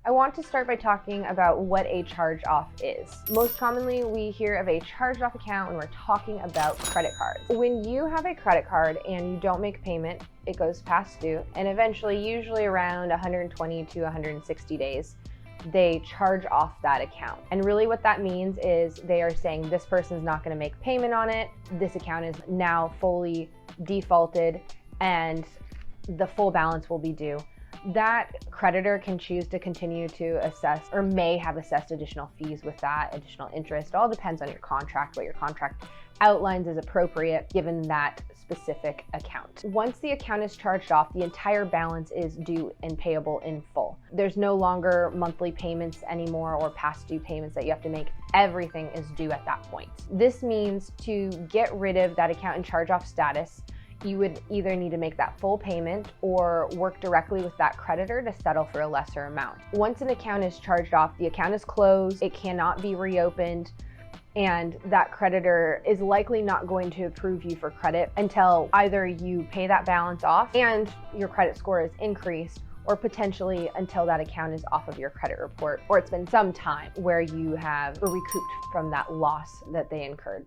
I want to start by talking about what a charge-off is. Most commonly, we hear of a charged-off account when we're talking about credit cards. When you have a credit card and you don't make payment, it goes past due, and eventually, usually around 120 to 160 days, they charge off that account. And really what that means is they are saying this person's not going to make payment on it, this account is now fully defaulted, and the full balance will be due. That creditor can choose to continue to assess or may have assessed additional fees with that, additional interest. It all depends on your contract, what your contract outlines is appropriate given that specific account. Once the account is charged off, the entire balance is due and payable in full. There's no longer monthly payments anymore or past due payments that you have to make. Everything is due at that point. This means to get rid of that account in charge-off status, you would either need to make that full payment or work directly with that creditor to settle for a lesser amount. Once an account is charged off, the account is closed, it cannot be reopened, and that creditor is likely not going to approve you for credit until either you pay that balance off and your credit score is increased, or potentially until that account is off of your credit report, or it's been some time where you have recouped from that loss that they incurred.